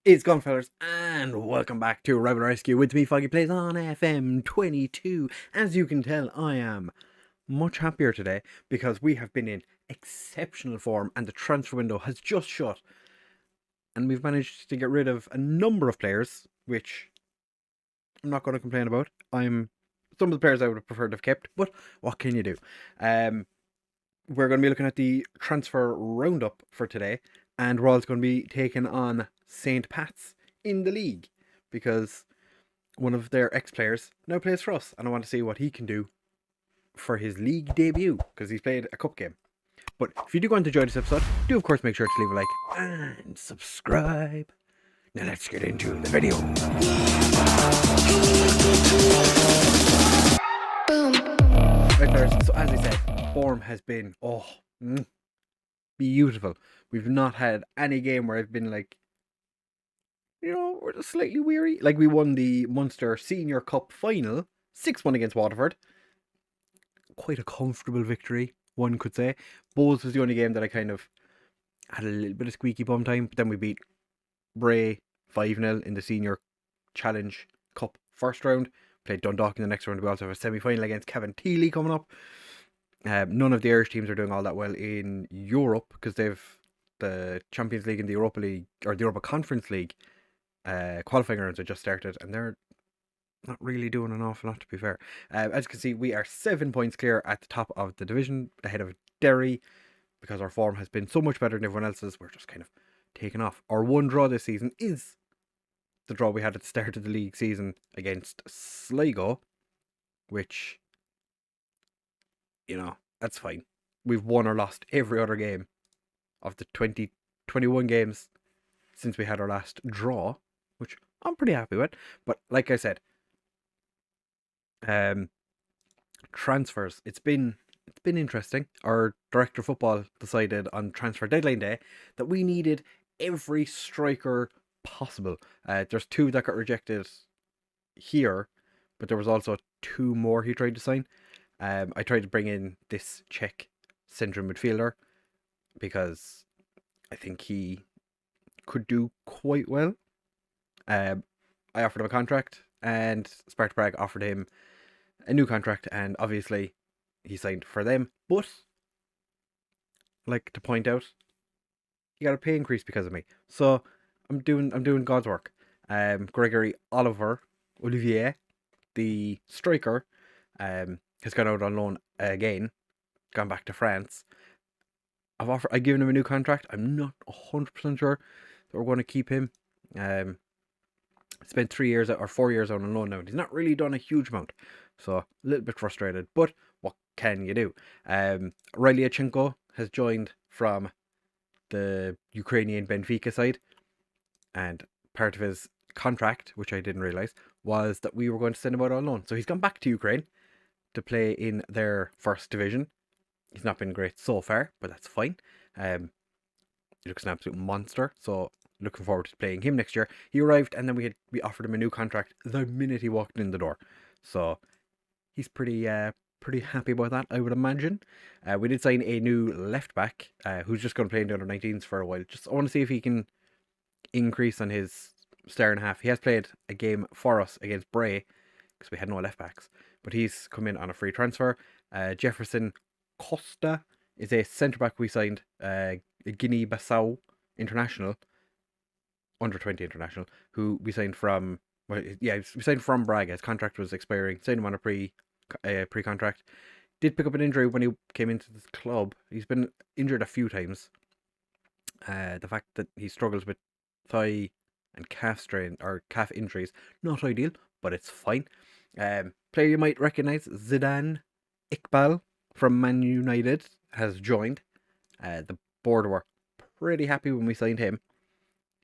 It's gone, fellas, and welcome back to Rival Rescue with me, FoggyPlays on FM22. As you can tell, I am much happier today because we have been in exceptional form and the transfer window has just shut. And we've managed to get rid of a number of players, which I'm not going to complain about. Some of the players I would have preferred to have kept, but what can you do? We're going to be looking at the transfer roundup for today, and we're also going to be taking on St. Pat's in the league because one of their ex-players now plays for us, and I want to see what he can do for his league debut because he's played a cup game. But if you do want to enjoy this episode, do of course make sure to leave a like and subscribe. Now let's get into the video. Right, players, so as I said, form has been beautiful. We've not had any game where I've been like, we're just slightly weary. Like, we won the Munster Senior Cup final, 6-1 against Waterford. Quite a comfortable victory, one could say. Bowes was the only game that I kind of had a little bit of squeaky bum time, but then we beat Bray 5-0 in the Senior Challenge Cup first round. Played Dundalk in the next round. We also have a semi-final against Kevin Teely coming up. None of the Irish teams are doing all that well in Europe because they've the Champions League and the Europa League, or the Europa Conference League qualifying rounds have just started, and they're not really doing an awful lot, to be fair. As you can see, we are 7 points clear at the top of the division, ahead of Derry, because our form has been so much better than everyone else's. We're just kind of taking off. Our one draw this season is the draw we had at the start of the league season against Sligo, which, that's fine. We've won or lost every other game of the 21 games since we had our last draw, which I'm pretty happy with. But like I said, transfers, it's been interesting. Our director of football decided on transfer deadline day that we needed every striker possible. There's 2 that got rejected here, but there was also 2 more he tried to sign. I tried to bring in this Czech central midfielder because I think he could do quite well. I offered him a contract, and Sparta Prague offered him a new contract, and obviously he signed for them. But like to point out, he got a pay increase because of me. So I'm doing God's work. Gregory Olivier, the striker, has gone out on loan again, gone back to France. I've given him a new contract. I'm not 100% sure that we're going to keep him. Spent 3 years or 4 years on loan now. He's not really done a huge amount, so a little bit frustrated. But what can you do? Rylyachenko has joined from the Ukrainian Benfica side, and part of his contract, which I didn't realize, was that we were going to send him out on loan. So he's gone back to Ukraine to play in their first division. He's not been great so far, but that's fine. He looks an absolute monster, so looking forward to playing him next year. He arrived, and then we offered him a new contract the minute he walked in the door. So he's pretty happy about that, I would imagine. We did sign a new left back who's just going to play in the under 19s for a while. I want to see if he can increase on his star and a half. He has played a game for us against Bray because we had no left backs, but he's come in on a free transfer. Jefferson Costa is a centre back we signed, Guinea-Bissau international, under 20 international, who we signed from. We signed from Braga. His contract was expiring. Signed him on a pre-contract. Did pick up an injury when he came into the club. He's been injured a few times. The fact that he struggles with thigh and calf strain or calf injuries, not ideal, but it's fine. Player you might recognise, Zidane Iqbal from Man United has joined. The board were pretty happy when we signed him.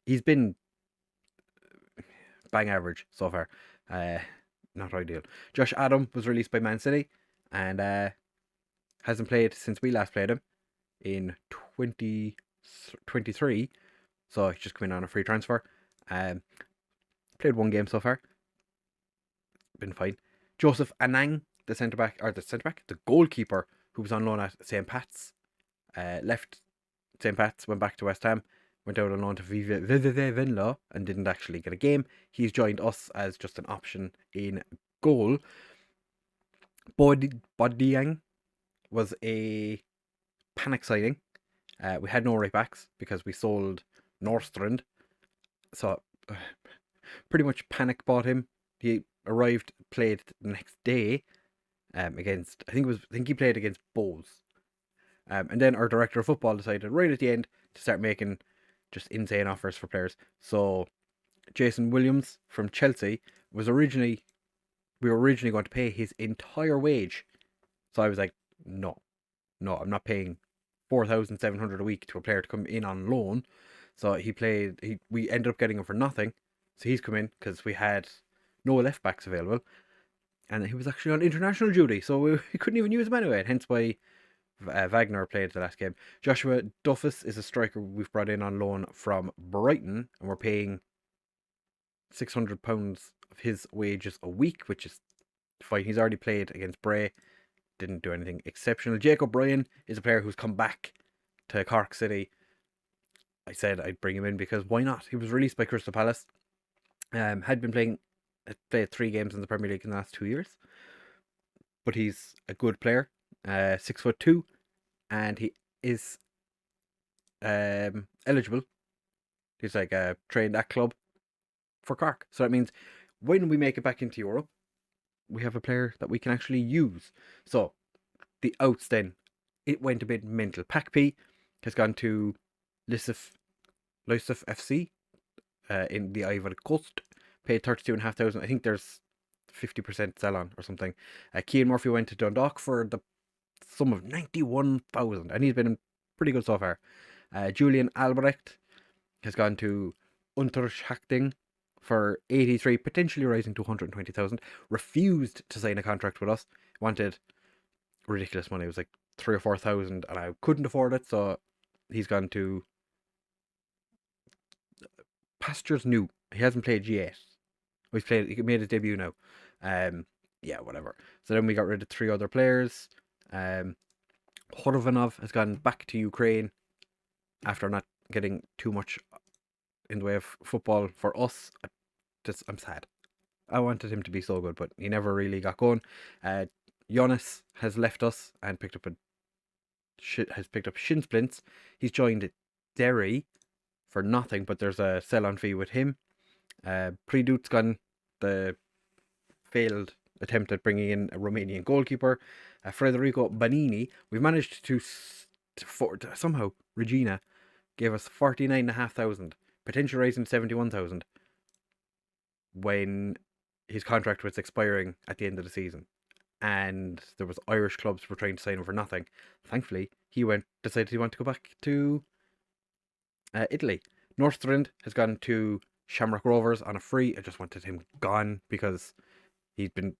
He's been bang average so far. Not ideal. Josh Adam was released by Man City and hasn't played since we last played him in 2023. So he's just come in on a free transfer. Played 1 game so far. Been fine. Joseph Anang, the goalkeeper who was on loan at St. Pat's, left St. Pat's, went back to West Ham. went out on loan to Venlo and didn't actually get a game. He's joined us as just an option in goal. Bodiang was a panic signing. We had no right backs because we sold Norstrand. So pretty much panic bought him. He arrived, played the next day against, I think he played against Bowes. And then our director of football decided right at the end to start making just insane offers for players. So Jason Williams from Chelsea we were originally going to pay his entire wage. So I was like, no, I'm not paying 4,700 a week to a player to come in on loan. So we ended up getting him for nothing. So he's come in because we had no left backs available. And he was actually on international duty, so we couldn't even use him anyway. And hence why Wagner played the last game. Joshua Duffus is a striker we've brought in on loan from Brighton, and we're paying £600 of his wages a week, which is fine. He's already played against Bray, didn't do anything exceptional. Jacob Bryan is a player who's come back to Cork City. I said I'd bring him in because why not? He was released by Crystal Palace. Had been played 3 games in the Premier League in the last 2 years, but he's a good player. 6'2", and he is eligible. He's like trained at club for Cork, so that means when we make it back into Europe, we have a player that we can actually use. So the outs then, it went a bit mental. Pakpi has gone to Lysif FC in the Ivory Coast, paid 32,500. I think there's 50% sell on or something. Cian Murphy went to Dundalk for the sum of 91,000, and he's been pretty good so far. Julian Albrecht has gone to Unterschachting for 83, potentially rising to 120,000. Refused to sign a contract with us. Wanted ridiculous money. It was like 3,000 or 4,000, and I couldn't afford it. So he's gone to Pastures New. He hasn't played yet. He made his debut now. Yeah, whatever. So then we got rid of 3 other players. Horvanov has gone back to Ukraine after not getting too much in the way of football for us. I'm sad. I wanted him to be so good, but he never really got going. Jonas has left us and picked up shin splints. He's joined Derry for nothing, but there's a sell-on fee with him. Predut's gone, the failed attempt at bringing in a Romanian goalkeeper. Federico Banini, we've managed to somehow Regina gave us 49,500, potentially raising 71,000 when his contract was expiring at the end of the season, and there was Irish clubs were trying to sign him for nothing. Thankfully, he decided he wanted to go back to Italy. Norstrand has gone to Shamrock Rovers on a free. I just wanted him gone because he's been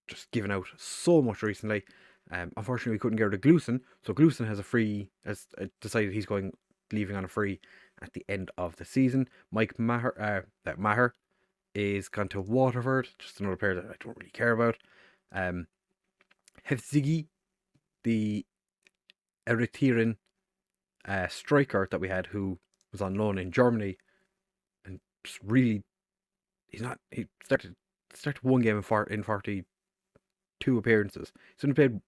just giving out so much recently. Unfortunately, we couldn't get rid of Gluson, so Gluson has decided he's leaving on a free at the end of the season. Mike Maher is gone to Waterford, just another player that I don't really care about. Hevzigi, the Eritrean striker that we had, who was on loan in Germany, and just really, he started 1 game in 42 appearances. He's only played.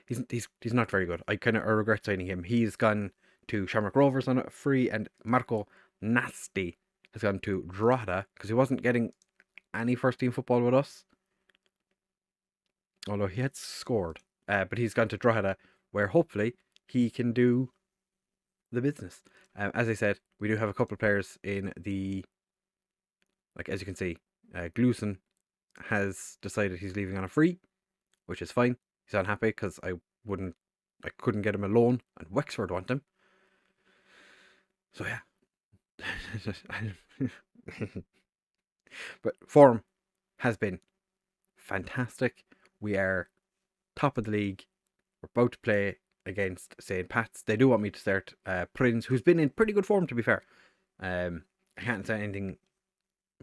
He's not very good. I regret signing him. He's gone to Shamrock Rovers on a free, and Marco Nasty has gone to Drogheda because he wasn't getting any first team football with us, although he had scored. But he's gone to Drogheda, where hopefully he can do the business. As I said, we do have a couple of players in the, as you can see, Gluson has decided he's leaving on a free, which is fine. He's unhappy because I couldn't get him a loan, and Wexford want him. So yeah. But form has been fantastic. We are top of the league. We're about to play against St. Pat's. They do want me to start Prince, who's been in pretty good form, to be fair. I can't say anything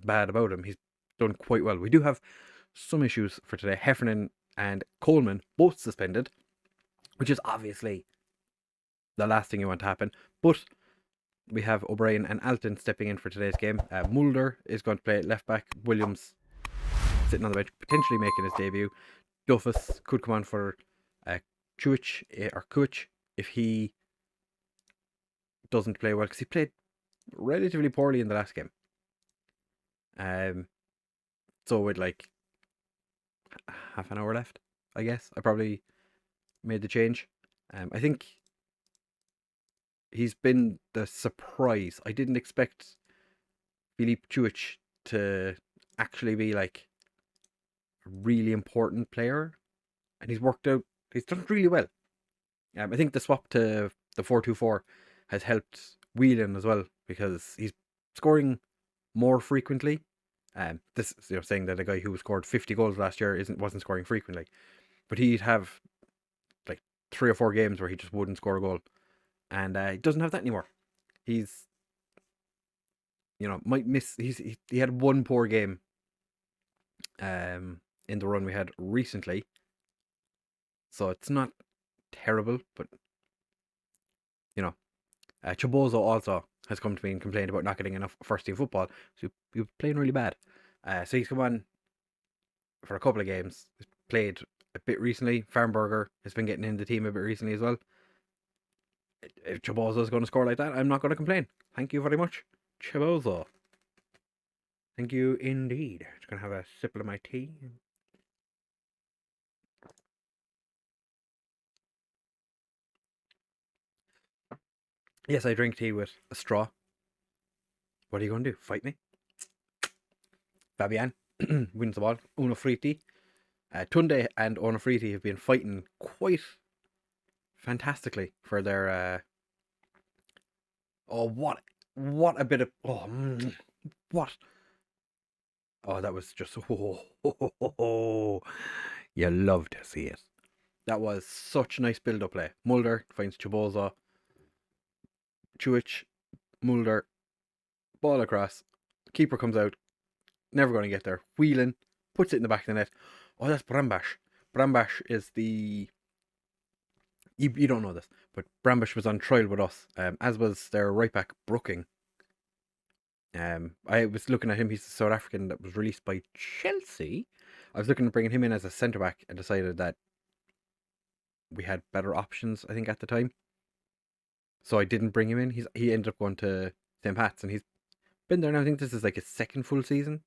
bad about him. He's done quite well. We do have some issues for today. Heffernan and Coleman both suspended, which is obviously the last thing you want to happen. But we have O'Brien and Alton stepping in for today's game. Mulder is going to play left back. Williams sitting on the bench, potentially making his debut. Duffus could come on for Kuich if he doesn't play well, because he played relatively poorly in the last game. So with like half an hour left, I guess I probably made the change. I think he's been the surprise. I didn't expect Filip Kuich to actually be like a really important player, and he's worked out. He's done really well. I think the swap to the 4-2-4 has helped Whelan as well, because he's scoring more frequently. This is saying that a guy who scored 50 goals last year wasn't scoring frequently, but he'd have like 3 or 4 games where he just wouldn't score a goal, and he doesn't have that anymore. He's might miss. He had one poor game in the run we had recently, so it's not terrible, but Chebozo also has come to me and complained about not getting enough first team football. So he was playing really bad. So he's come on for a couple of games. He's played a bit recently. Farnberger has been getting in the team a bit recently as well. If Chebozo is going to score like that, I'm not going to complain. Thank you very much, Chebozo. Thank you indeed. Just going to have a sip of my tea. Yes, I drink tea with a straw. What are you going to do? Fight me? Fabian wins the ball. Uno Friti. Tunde and Onofriti have been fighting quite fantastically for their. What a bit of. What? Oh, that was just. You love to see it. That was such a nice build-up play. Mulder finds Chebozo. Kuich, Mulder, ball across. Keeper comes out. Never going to get there. Whelan puts it in the back of the net. Oh, that's Brambash. Brambash is the. You don't know this, but Brambash was on trial with us, as was their right back Brooking. I was looking at him. He's the South African that was released by Chelsea. I was looking at bringing him in as a centre back, and decided that we had better options, I think, at the time. So I didn't bring him in. He ended up going to St. Pat's, and he's been there now. I think this is like his second full season.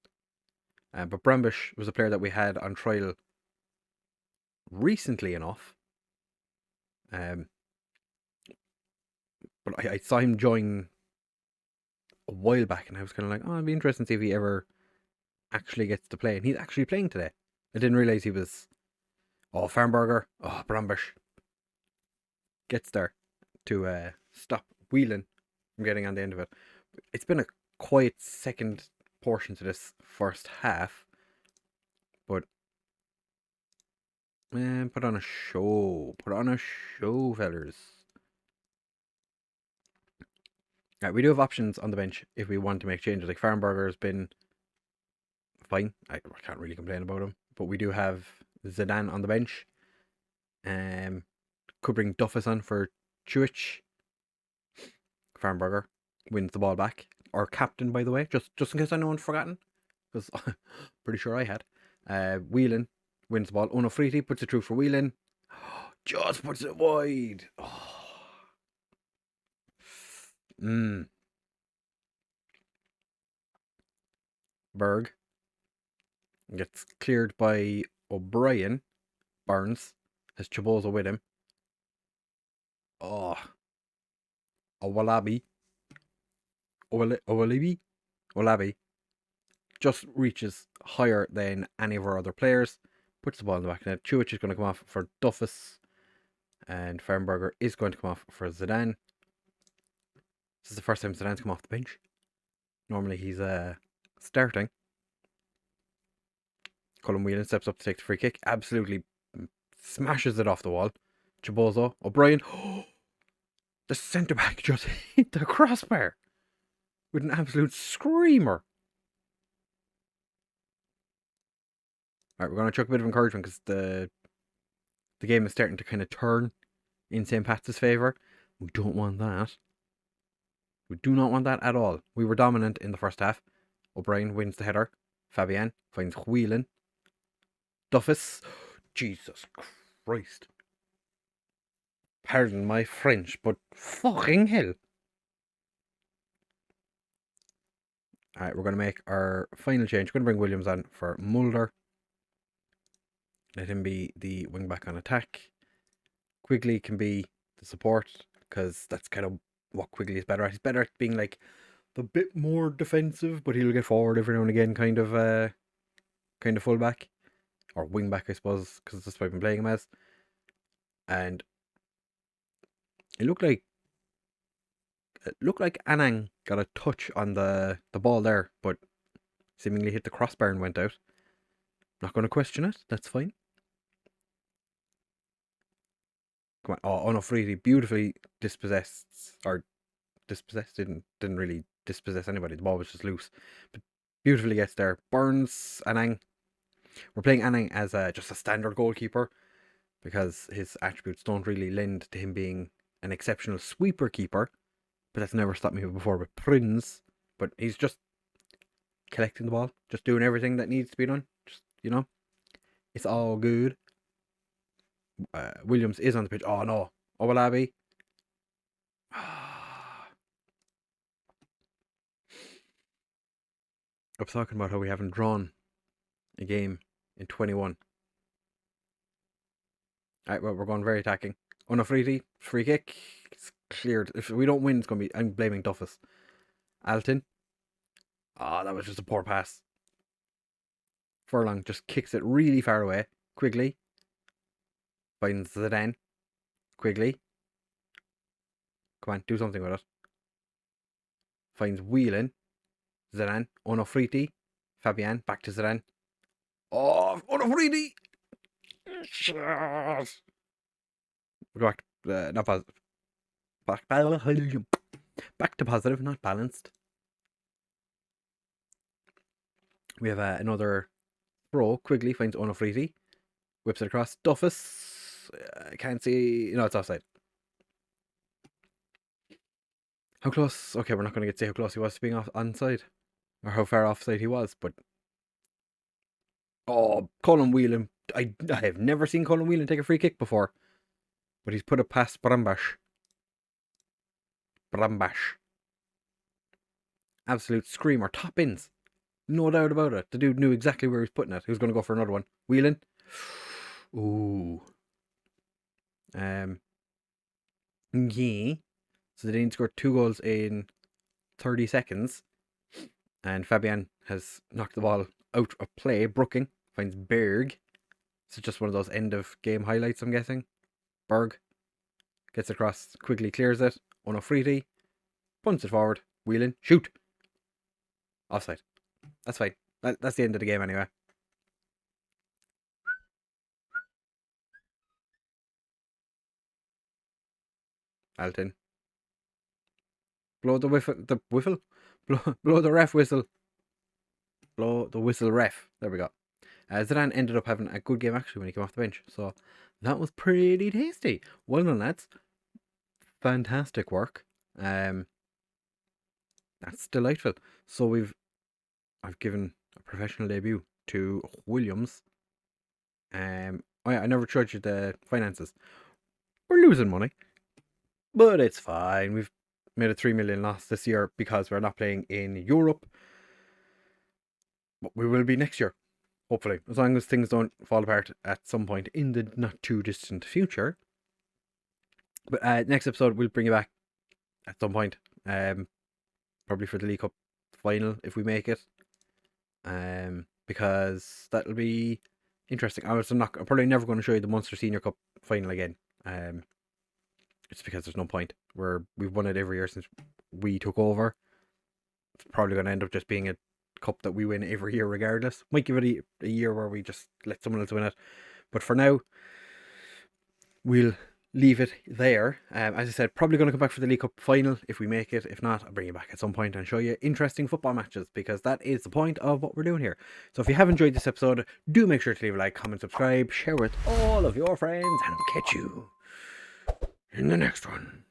But Brambush was a player that we had on trial recently enough. But I saw him join a while back, and I was kind of like, oh, it'd be interesting to see if he ever actually gets to play. And he's actually playing today. I didn't realise he was. Oh, Farnberger. Oh, Brambush gets there to stop Whelan from getting on the end of it. It's been a quiet second portion to this first half, but man, put on a show. Put on a show, fellers. Right, we do have options on the bench if we want to make changes. Like Farnberger has been fine. I can't really complain about him. But we do have Zidane on the bench. Could bring Duffus on for Kuich. Farnberger wins the ball back. Our captain, by the way, just in case anyone's forgotten, because pretty sure I had. Whelan wins the ball. Onofriti puts it through for Whelan. Just puts it wide. Berg gets cleared by O'Brien. Barnes has Chebozo with him. Olabi just reaches higher than any of our other players. Puts the ball in the back of the net. Kuich is going to come off for Duffus, and Farnberger is going to come off for Zidane. This is the first time Zidane's come off the bench. Normally he's starting. Colin Whelan steps up to take the free kick. Absolutely smashes it off the wall. Chebozo, O'Brien. The centre back just hit the crossbar with an absolute screamer. Alright, we're going to chuck a bit of encouragement, because the game is starting to kind of turn in St. Pat's favour. We don't want that. We do not want that at all. We were dominant in the first half. O'Brien wins the header. Fabian finds Whelan. Duffus. Jesus Christ. Pardon my French, but fucking hell. Alright, we're going to make our final change. We're going to bring Williams on for Mulder. Let him be the wing back on attack. Quigley can be the support, because that's kind of what Quigley is better at. He's better at being like the bit more defensive, but he'll get forward every now and again, kind of fullback. Or wing back, I suppose, because that's what I've been playing him as. And it looked like Anang got a touch on the ball there, but seemingly hit the crossbar and went out. Not going to question it. That's fine. Come on. Oh, Onofridi beautifully dispossessed. Didn't really dispossess anybody. The ball was just loose. But beautifully gets there. Burns, Anang. We're playing Anang as just a standard goalkeeper, because his attributes don't really lend to him being an exceptional sweeper keeper. But that's never stopped me before with Prince. But he's just collecting the ball, just doing everything that needs to be done. Just, it's all good. Williams is on the pitch. Oh no, Owalabi. I was talking about how we haven't drawn a game in 21. Alright, well, we're going very attacking. Onofridi, free kick. It's cleared. If we don't win, it's going to be... I'm blaming Duffus. Alton. That was just a poor pass. Furlong just kicks it really far away. Quigley finds Zidane. Quigley. Come on, do something with it. Finds Whelan. Zidane. Onofridi. Fabian. Back to Zidane. Oh, Onofridi! We'll go back to, not positive. Back to positive, not balanced. We have another throw. Quigley finds Onofridi. Whips it across. Duffus. I can't see. No, it's offside. How close? Okay, we're not going to get to see how close he was to being onside. Or how far offside he was, but... Oh, Colin Whelan. I have never seen Colin Whelan take a free kick before. But he's put it past Brambash. Absolute screamer. Top ins. No doubt about it. The dude knew exactly where he was putting it. He was going to go for another one. Whelan. Ooh. Yeah. So they didn't score 2 goals in 30 seconds. And Fabian has knocked the ball out of play. Brooking finds Berg. It's just one of those end of game highlights, I'm guessing. Berg gets across. Quigley clears it. Onofridi punts it forward. Whelan. Shoot. Offside. That's fine. That's the end of the game anyway. Alton. Blow the whiffle. The whiffle? Blow the ref whistle. Blow the whistle ref. There we go. Zidane ended up having a good game actually when he came off the bench. So that was pretty tasty. Well done, lads. Fantastic work. That's delightful. So I've given a professional debut to Williams. Oh yeah, I never showed you the finances. We're losing money, but it's fine. We've made a 3 million loss this year because we're not playing in Europe. But we will be next year, hopefully, as long as things don't fall apart at some point in the not too distant future. But next episode we'll bring you back at some point, probably for the League Cup final if we make it, because that'll be interesting. I'm probably never going to show you the Munster Senior Cup final again. It's because there's no point. We've won it every year since we took over. It's probably going to end up just being a cup that we win every year regardless. Might give it a year where we just let someone else win it, but for now we'll leave it there. As I said, probably going to come back for the League Cup final if we make it. If not, I'll bring you back at some point and show you interesting football matches, because that is the point of what we're doing here. So if you have enjoyed this episode, do make sure to leave a like, comment, subscribe, share with all of your friends, and I'll catch you in the next one.